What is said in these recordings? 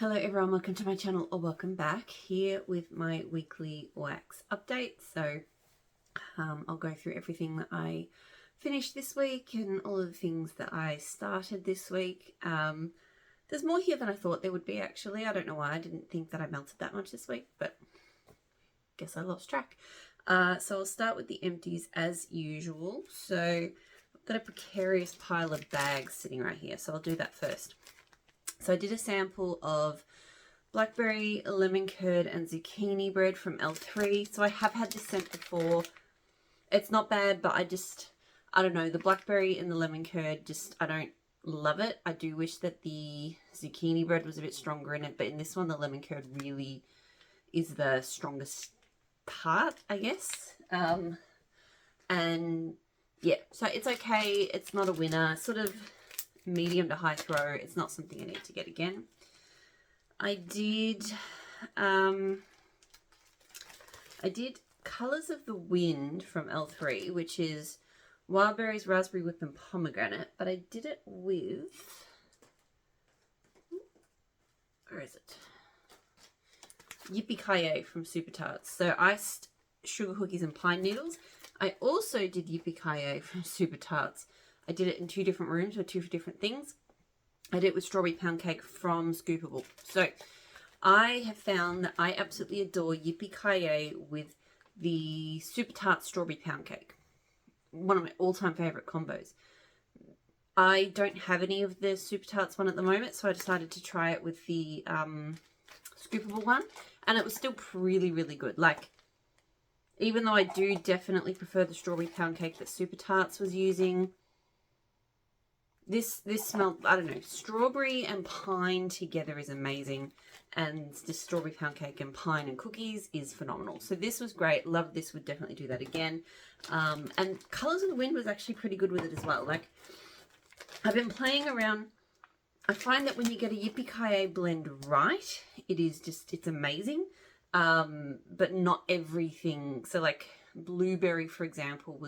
Hello everyone, welcome to my channel or welcome back here with my weekly wax update. So I'll go through everything that I finished this week and all of the things that I started this week. There's more here than I thought there would be actually. I don't know why I didn't think that I melted that much this week, but guess I lost track. So I'll start with the empties as usual. So I've got a precarious pile of bags sitting right here, so I'll do that first. So I did a sample of blackberry, lemon curd and zucchini bread from L3. So I have had this scent before. It's not bad, but I don't know, the blackberry and the lemon curd, I don't love it. I do wish that the zucchini bread was a bit stronger in it, but in this one, the lemon curd really is the strongest part, I guess. And yeah, so it's okay. It's not a winner. Sort of medium to high throw. It's not something I need to get again. I did Colours of the Wind from L3, which is wild berries, raspberry whip and pomegranate, but I did it with, where is it? Yippee-ki-yay from Super Tarts. So iced sugar cookies and pine needles. I also did Yippee-ki-yay from Super Tarts. I did it in two different rooms with two different things. I did it with strawberry pound cake from Scoopable. So I have found that I absolutely adore Yippee-ki-yay with the Super Tart strawberry pound cake. One of my all-time favourite combos. I don't have any of the Super Tarts one at the moment, so I decided to try it with the Scoopable one. And it was still really, really good. Like, even though I do definitely prefer the strawberry pound cake that Super Tarts was using, this smelled, I don't know, strawberry and pine together is amazing, and this strawberry pound cake and pine and cookies is phenomenal. So this was great. Loved this. Would definitely do that again. And Colours of the Wind was actually pretty good with it as well. Like, I've been playing around. I find that when you get a Yippee-ki-yay blend right, it's amazing. But not everything. So like blueberry, for example,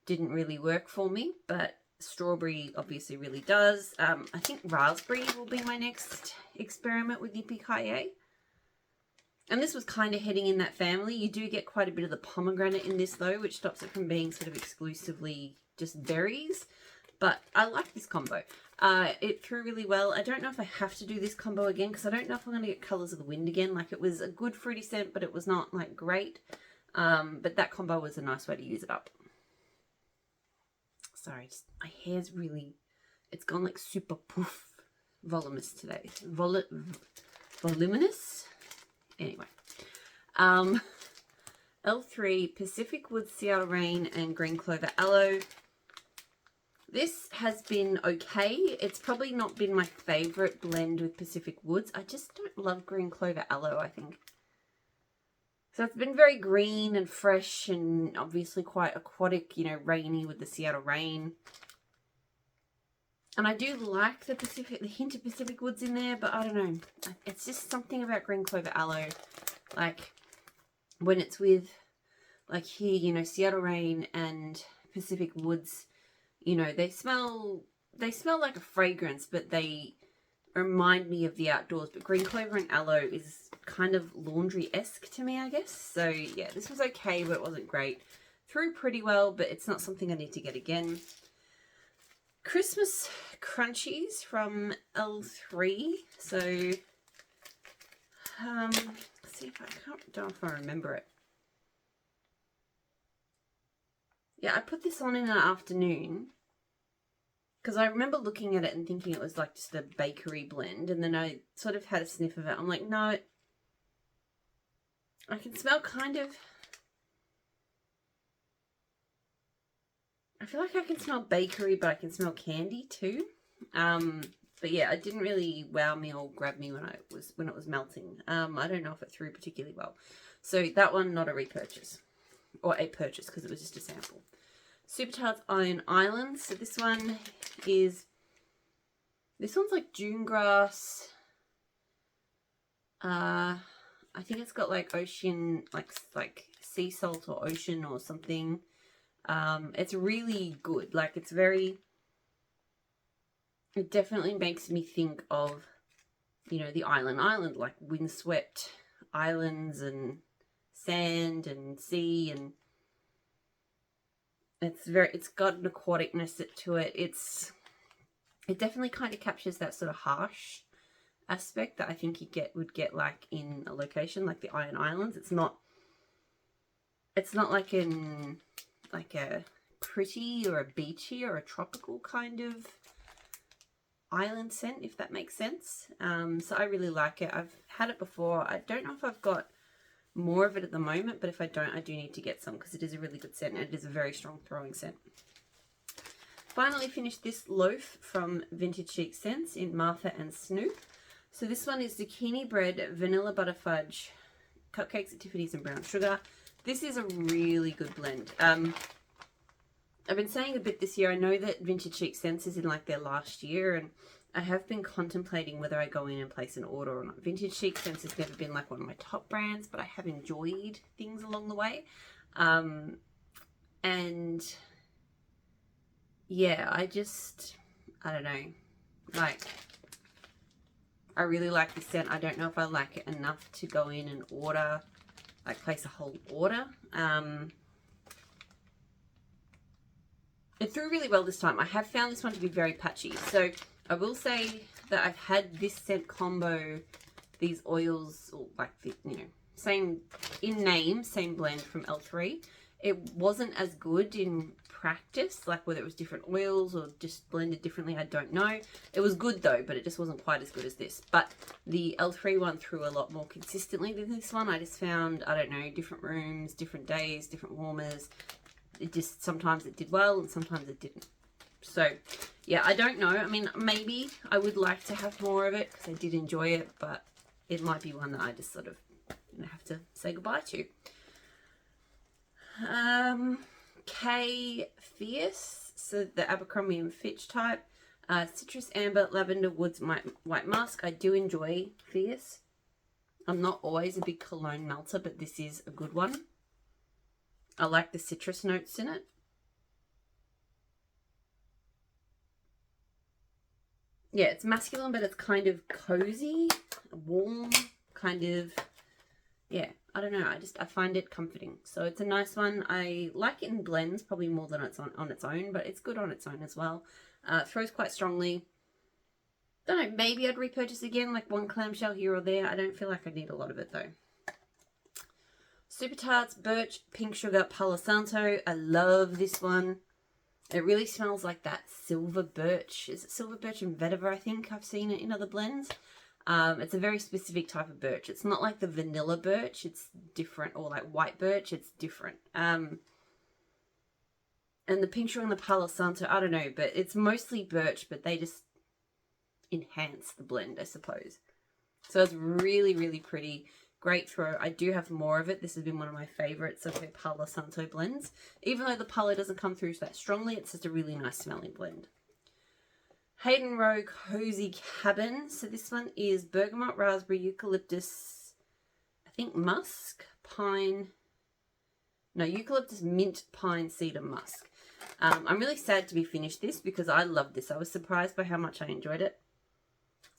didn't really work for me, but strawberry obviously really does. I think raspberry will be my next experiment with Yippee-ki-yay. And this was kind of heading in that family. You do get quite a bit of the pomegranate in this though, which stops it from being sort of exclusively just berries. But I like this combo. It threw really well. I don't know if I have to do this combo again because I don't know if I'm going to get Colours of the Wind again. Like, it was a good fruity scent, but it was not like great. But that combo was a nice way to use it up. Sorry, my hair's really, it's gone like super poof voluminous today. Voluminous? Anyway. L3, Pacific Woods Seattle Rain and Green Clover Aloe. This has been okay. It's probably not been my favourite blend with Pacific Woods. I just don't love Green Clover Aloe, I think. So it's been very green and fresh and obviously quite aquatic, you know, rainy with the Seattle rain. And I do like the hint of Pacific Woods in there, but I don't know. It's just something about Green Clover Aloe. Like, when it's with, like here, you know, Seattle rain and Pacific Woods, you know, they smell like a fragrance, but they remind me of the outdoors. But Green Clover and Aloe is kind of laundry-esque to me, I guess. So yeah, this was okay, but it wasn't great. Threw pretty well, but it's not something I need to get again. Christmas Crunchies from L3. So let's see if don't know if I remember it. Yeah, I put this on in an afternoon because I remember looking at it and thinking it was like just a bakery blend, and then I sort of had a sniff of it. I'm like, no, I can smell kind of, I feel like I can smell bakery, but I can smell candy too. But yeah, it didn't really wow me or grab me when it was melting. I don't know if it threw particularly well. So that one, not a repurchase or a purchase because it was just a sample. Super Tarts Iron Island. So this one's like June grass. I think it's got like ocean, like sea salt or ocean or something. It's really good. Like, it definitely makes me think of you know, the island, like windswept islands and sand and sea, and it's got an aquaticness to it. It definitely kind of captures that sort of harsh aspect that I think you would get like in a location like the Iron Islands. It's not like a pretty or a beachy or a tropical kind of island scent, if that makes sense. So I really like it. I've had it before. I don't know if I've got more of it at the moment, but if I don't, I do need to get some because it is a really good scent and it is a very strong throwing scent. Finally finished this loaf from Vintage Chic Scents in Martha and Snoop. So this one is zucchini bread, vanilla butter fudge, cupcakes at Tiffany's and brown sugar. This is a really good blend. I've been saying a bit this year. I know that Vintage Chic Scents is in like their last year, and I have been contemplating whether I go in and place an order or not. Vintage Chic Scents has never been like one of my top brands, but I have enjoyed things along the way. And yeah, I don't know, like, I really like this scent. I don't know if I like it enough to go in and order, like place a whole order. It threw really well this time. I have found this one to be very patchy. So I will say that I've had this scent combo, these oils, or like the, you know, same in name, same blend from L3. It wasn't as good in practice, like whether it was different oils or just blended differently, I don't know. It was good though, but it just wasn't quite as good as this. But the L3 one threw a lot more consistently than this one. I just found, I don't know, different rooms, different days, different warmers. It just, sometimes it did well and sometimes it didn't. So yeah, I don't know. I mean, maybe I would like to have more of it because I did enjoy it, but it might be one that I just sort of have to say goodbye to. K Fierce, so the Abercrombie and Fitch type, citrus, amber, lavender, woods, white musk. I do enjoy Fierce. I'm not always a big cologne melter, but this is a good one. I like the citrus notes in it. Yeah, it's masculine, but it's kind of cozy, warm, kind of, yeah, I don't know. I find it comforting. So it's a nice one. I like it in blends probably more than it's on its own, but it's good on its own as well. Throws quite strongly. Don't know, maybe I'd repurchase again, like one clamshell here or there. I don't feel like I need a lot of it though. Super Tarts Birch Pink Sugar Palo Santo. I love this one. It really smells like that silver birch. Is it silver birch and vetiver? I think I've seen it in other blends. It's a very specific type of birch. It's not like the vanilla birch. It's different, or like white birch. It's different. And the pink sugar and the Palo Santo, I don't know, but it's mostly birch, but they just enhance the blend, I suppose. So it's really, really pretty. Great throw. I do have more of it. This has been one of my favorites of the Palo Santo blends. Even though the Palo doesn't come through that strongly, it's just a really nice smelling blend. Hayden Row Cozy Cabin. So this one is bergamot, raspberry, eucalyptus, I think musk, pine. No, eucalyptus, mint, pine, cedar, musk. I'm really sad to be finished this because I love this. I was surprised by how much I enjoyed it.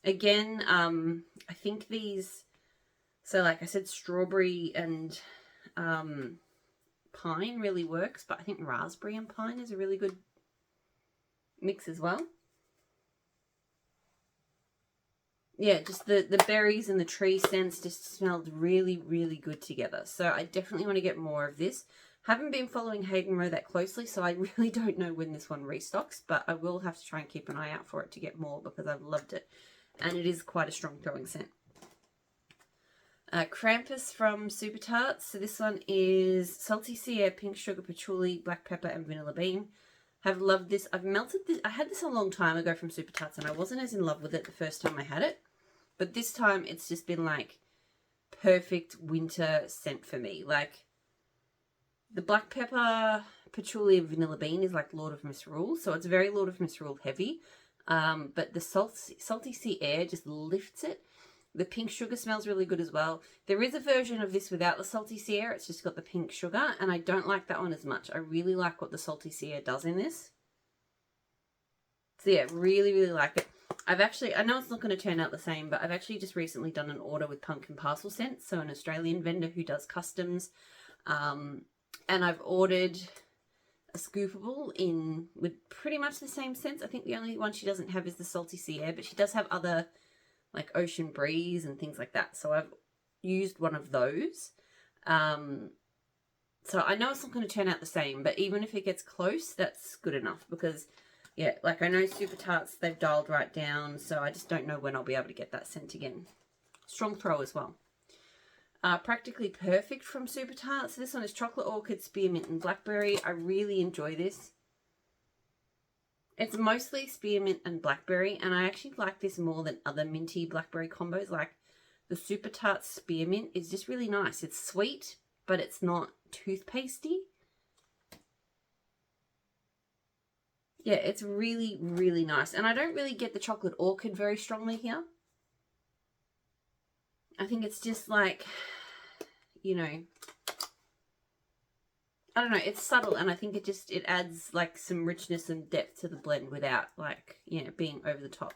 Again, I think these, so like I said, strawberry and pine really works, but I think raspberry and pine is a really good mix as well. Yeah, just the berries and the tree scents just smelled really, really good together. So I definitely want to get more of this. Haven't been following Hayden Row that closely, so I really don't know when this one restocks, but I will have to try and keep an eye out for it to get more because I've loved it. And it is quite a strong throwing scent. Krampus from Super Tarts. So this one is salty sea air, pink sugar, patchouli, black pepper, and vanilla bean. Have loved this. I've melted this. I had this a long time ago from Super Tarts, and I wasn't as in love with it the first time I had it. But this time, it's just been like perfect winter scent for me. Like the black pepper, patchouli, and vanilla bean is like Lord of Misrule, so it's very Lord of Misrule heavy. But the salty sea air just lifts it. The pink sugar smells really good as well. There is a version of this without the salty sea air. It's just got the pink sugar, and I don't like that one as much. I really like what the salty sea air does in this. So yeah, really, really like it. I know it's not going to turn out the same, but I've actually just recently done an order with Pumpkin Parcel Scents, so an Australian vendor who does customs. And I've ordered a scoopable in with pretty much the same scents. I think the only one she doesn't have is the Salty Sea Air, but she does have other like Ocean Breeze and things like that. So I've used one of those. So I know it's not going to turn out the same, but even if it gets close, that's good enough because, yeah, like I know Super Tarts, they've dialed right down, so I just don't know when I'll be able to get that scent again. Strong throw as well. Practically Perfect from Super Tarts. This one is Chocolate Orchid, Spearmint and Blackberry. I really enjoy this. It's mostly Spearmint and Blackberry, and I actually like this more than other minty blackberry combos. Like the Super Tarts Spearmint is just really nice. It's sweet, but it's not toothpastey. Yeah, it's really, really nice. And I don't really get the Chocolate Orchid very strongly here. I think it's just like, you know, I don't know, it's subtle, and I think it adds like some richness and depth to the blend without like, you know, being over the top.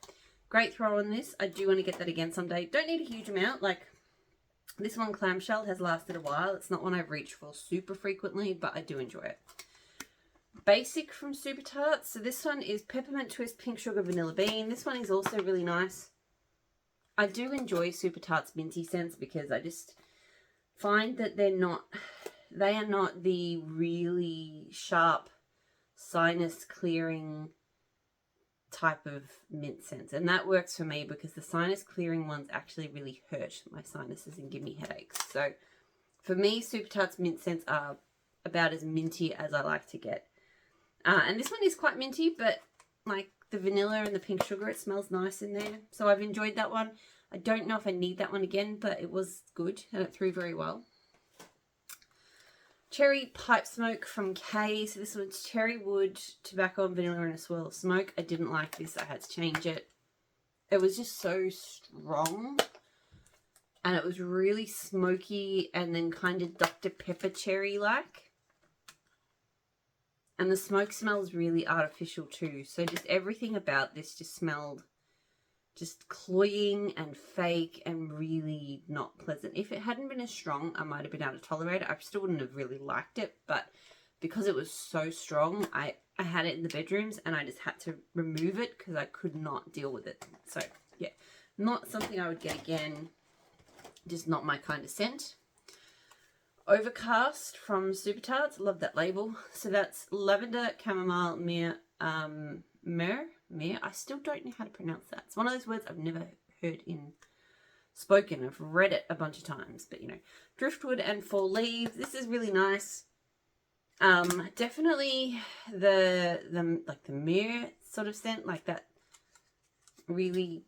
Great throw on this. I do want to get that again someday. Don't need a huge amount. Like this one, Clamshell, has lasted a while. It's not one I've reached for super frequently, but I do enjoy it. Basic from Super Tarts. So this one is Peppermint Twist, Pink Sugar, Vanilla Bean. This one is also really nice. I do enjoy Super Tarts minty scents because I just find that they are not the really sharp sinus clearing type of mint scents, and that works for me because the sinus clearing ones actually really hurt my sinuses and give me headaches. So for me, Super Tarts mint scents are about as minty as I like to get, and this one is quite minty, but like the vanilla and the pink sugar, it smells nice in there, so I've enjoyed that one. I don't know if I need that one again, but it was good and it threw very well. Cherry Pipe Smoke from Kay. So this one's cherry wood, tobacco and vanilla in a swirl of smoke. I didn't like this. I had to change it. It was just so strong. And it was really smoky and then kind of Dr. Pepper cherry-like. And the smoke smells really artificial too. So just everything about this just smelled just cloying and fake and really not pleasant. If it hadn't been as strong, I might have been able to tolerate it. I still wouldn't have really liked it, but because it was so strong, I had it in the bedrooms and I just had to remove it because I could not deal with it. So yeah, not something I would get again. Just not my kind of scent. Overcast from Super Tarts. Love that label. So that's lavender, chamomile, myrrh. I still don't know how to pronounce that. It's one of those words I've never heard spoken. I've read it a bunch of times, but you know, driftwood and fall leaves. This is really nice. Definitely the like the myrrh sort of scent, like that. Really,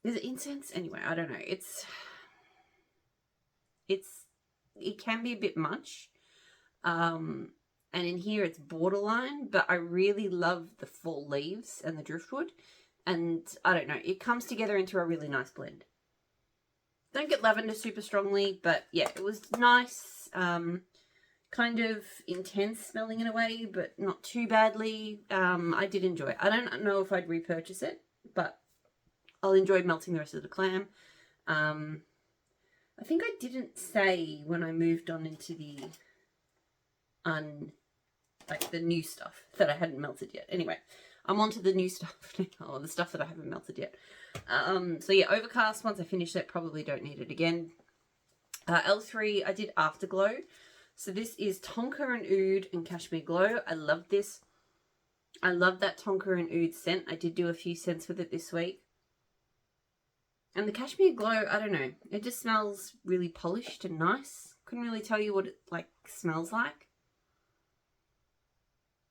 is it incense? Anyway, I don't know. It can be a bit much. And in here it's borderline, but I really love the fall leaves and the driftwood. And I don't know, it comes together into a really nice blend. Don't get lavender super strongly, but yeah, it was nice. Kind of intense smelling in a way, but not too badly. I did enjoy it. I don't know if I'd repurchase it, but I'll enjoy melting the rest of the clam. I think I didn't say when I moved on into the like the new stuff that I hadn't melted yet. Anyway, I'm on to the new stuff now, or the stuff that I haven't melted yet. So yeah, Overcast, once I finish that, probably don't need it again. L3, I did Afterglow. So this is Tonka and Oud and Cashmere Glow. I love this. I love that Tonka and Oud scent. I did do a few scents with it this week. And the Cashmere Glow, I don't know. It just smells really polished and nice. Couldn't really tell you what it like smells like.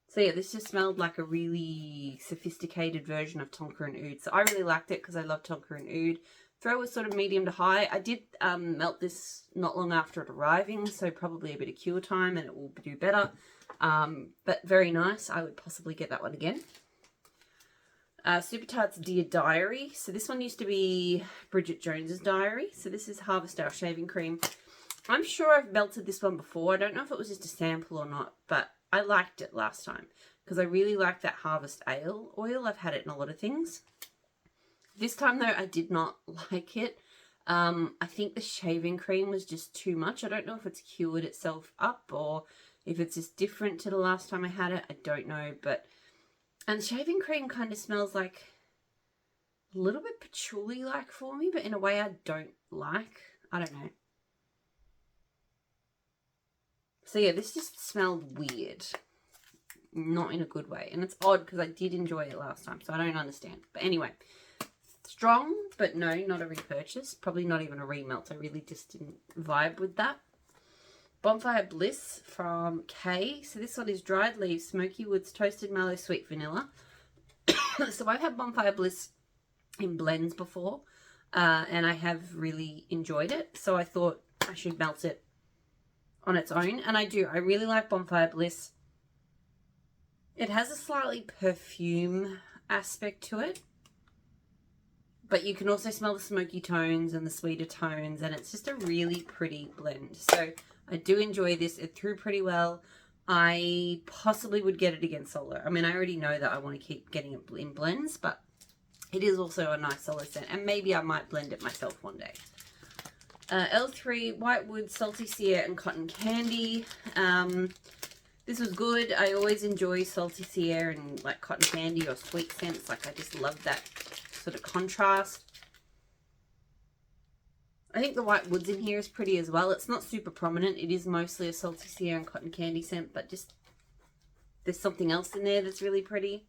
So yeah, this just smelled like a really sophisticated version of Tonka and Oud. So I really liked it because I love Tonka and Oud. Throw was sort of medium to high. I did melt this not long after it arriving, so probably a bit of cure time and it will do better. But very nice. I would possibly get that one again. Super Tarts Dear Diary. So this one used to be Bridget Jones's Diary. So this is Harvest Hour Shaving Cream. I'm sure I've melted this one before. I don't know if it was just a sample or not, but I liked it last time. because I really like that Harvest Ale oil. I've had it in a lot of things. This time though, I did not like it. I think the shaving cream was just too much. I don't know if it's cured itself up or if it's just different to the last time I had it. I don't know, but... And shaving cream kind of smells like a little bit patchouli-like for me, but in a way I don't like. I don't know. So yeah, this just smelled weird. Not in a good way. And it's odd because I did enjoy it last time, so I don't understand. But anyway, strong, but no, not a repurchase. Probably not even a remelt. I really just didn't vibe with that. Bonfire Bliss from K. So this one is dried leaves, smoky woods, toasted mallow, sweet vanilla. So I've had Bonfire Bliss in blends before, and I have really enjoyed it. So I thought I should melt it on its own, and I do. I really like Bonfire Bliss. It has a slightly perfume aspect to it, but you can also smell the smoky tones and the sweeter tones, and it's just a really pretty blend. So I do enjoy this. It threw pretty well. I possibly would get it again solo. I mean, I already know that I want to keep getting it in blends, but it is also a nice solo scent, and maybe I might blend it myself one day. L3, Whitewood, Salty Sea and Cotton Candy. This was good. I always enjoy Salty Sea and like cotton candy or sweet scents. Like, I just love that sort of contrast. I think the white woods in here is pretty as well. It's not super prominent. It is mostly a Salty Sea and cotton candy scent, but just there's something else in there that's really pretty.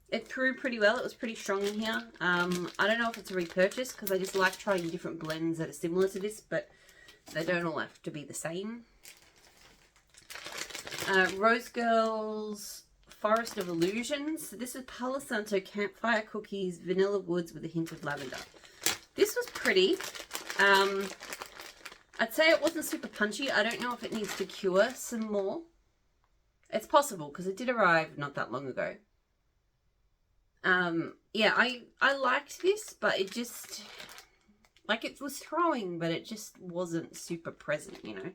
It threw pretty well. It was pretty strong in here. I don't know if it's a repurchase because I just like trying different blends that are similar to this, but they don't all have to be the same. Rose Girls Forest of Illusions. So this is Palo Santo Campfire Cookies, Vanilla Woods with a hint of lavender. This was pretty. I'd say it wasn't super punchy. I don't know if it needs to cure some more. It's possible because it did arrive not that long ago. Yeah, I liked this, but it just, like, it was throwing, but it just wasn't super present, you know.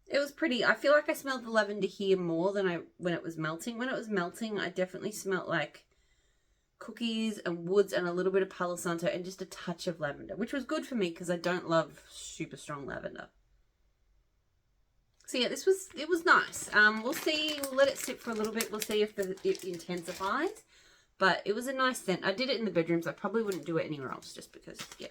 It was pretty. I feel like I smelled the lavender here more than when it was melting. When it was melting, I definitely smelled like cookies and woods and a little bit of Palo Santo and just a touch of lavender, which was good for me because I don't love super strong lavender. So yeah, it was nice. We'll see. We'll let it sit for a little bit. We'll see if it intensifies. But it was a nice scent. I did it in the bedrooms. I probably wouldn't do it anywhere else just because, yeah.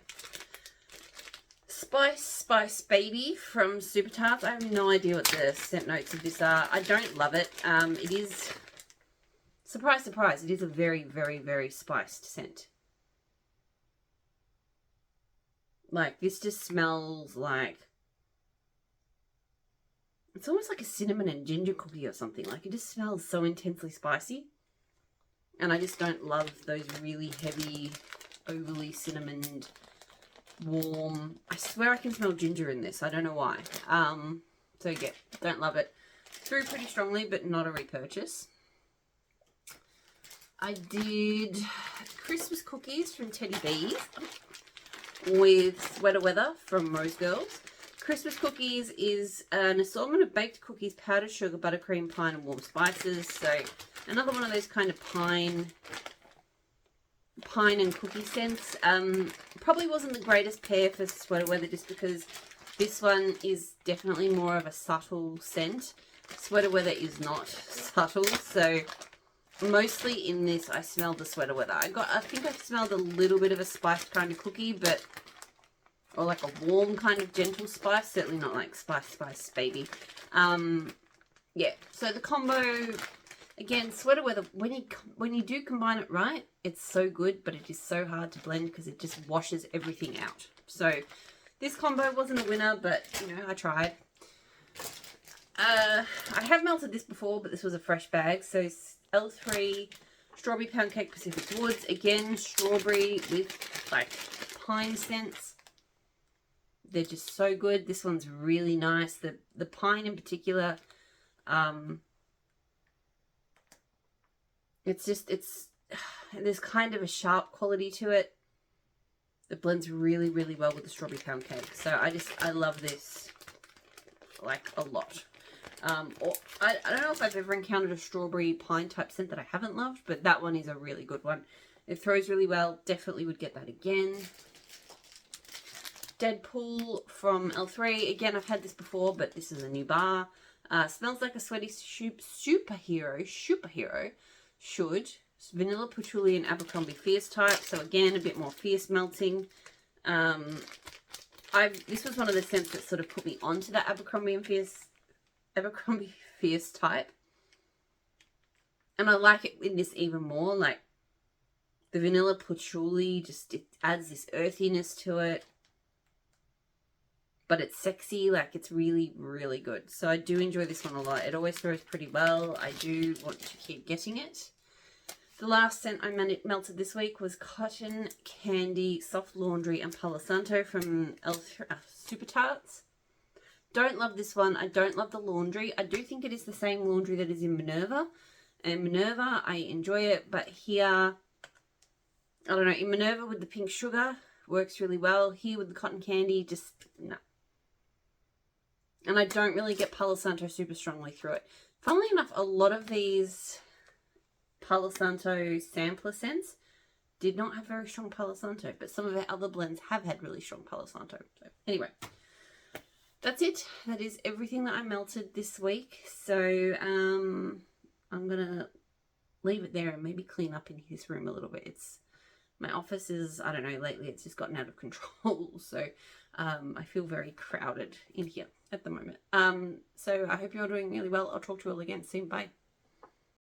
Spice Baby from Super Tarts. I have no idea what the scent notes of this are. I don't love it. It is, surprise, surprise, it is a very, very, very spiced scent. Like, this just smells like, it's almost like a cinnamon and ginger cookie or something. Like, it just smells so intensely spicy. And I just don't love those really heavy, overly cinnamoned, warm. I swear I can smell ginger in this. I don't know why. So yeah, don't love it. Threw pretty strongly, but not a repurchase. I did Christmas cookies from Teddy Bees with Sweater Weather from Rose Girls. Christmas cookies is an assortment of baked cookies, powdered sugar, buttercream, pine, and warm spices. So another one of those kind of pine and cookie scents. Probably wasn't the greatest pair for Sweater Weather just because this one is definitely more of a subtle scent. Sweater Weather is not subtle, so mostly in this I smelled the Sweater Weather. I think I smelled a little bit of a spiced kind of cookie, but or like a warm kind of gentle spice, certainly not like Spice Baby. Yeah, so the combo, again, Sweater Weather, when you do combine it right, it's so good, but it is so hard to blend because it just washes everything out. So this combo wasn't a winner, but you know, I tried. I have melted this before, but this was a fresh bag. So L3 Strawberry Pound Cake Pacific Woods, again strawberry with like pine scents. They're just so good. This one's really nice. The pine in particular, there's kind of a sharp quality to it. It blends really, really well with the Strawberry Pound Cake. So I love this like a lot. Or I don't know if I've ever encountered a strawberry pine type scent that I haven't loved, but that one is a really good one. It throws really well. Definitely would get that again. Deadpool from L3. Again, I've had this before, but this is a new bar. Smells like a sweaty superhero should. Vanilla, patchouli, and Abercrombie Fierce type. So again, a bit more fierce melting. This was one of the scents that sort of put me onto that Abercrombie Fierce type. And I like it in this even more. Like the vanilla patchouli, just it adds this earthiness to it. But it's sexy, like it's really, really good. So I do enjoy this one a lot. It always throws pretty well. I do want to keep getting it. The last scent I melted this week was Cotton Candy Soft Laundry and Palo Santo from Super Tarts. Don't love this one. I don't love the laundry. I do think it is the same laundry that is in Minerva. And Minerva, I enjoy it. But here, I don't know, in Minerva with the pink sugar, works really well. Here with the cotton candy, just, no. And I don't really get Palo Santo super strongly through it. Funnily enough, a lot of these Palo Santo sampler scents did not have very strong Palo Santo, but some of our other blends have had really strong Palo Santo. So anyway, that's it. That is everything that I melted this week. So I'm gonna leave it there and maybe clean up in this room a little bit. My office is, I don't know, lately it's just gotten out of control. So I feel very crowded in here at the moment. So I hope you're doing really well. I'll talk to you all again soon. Bye.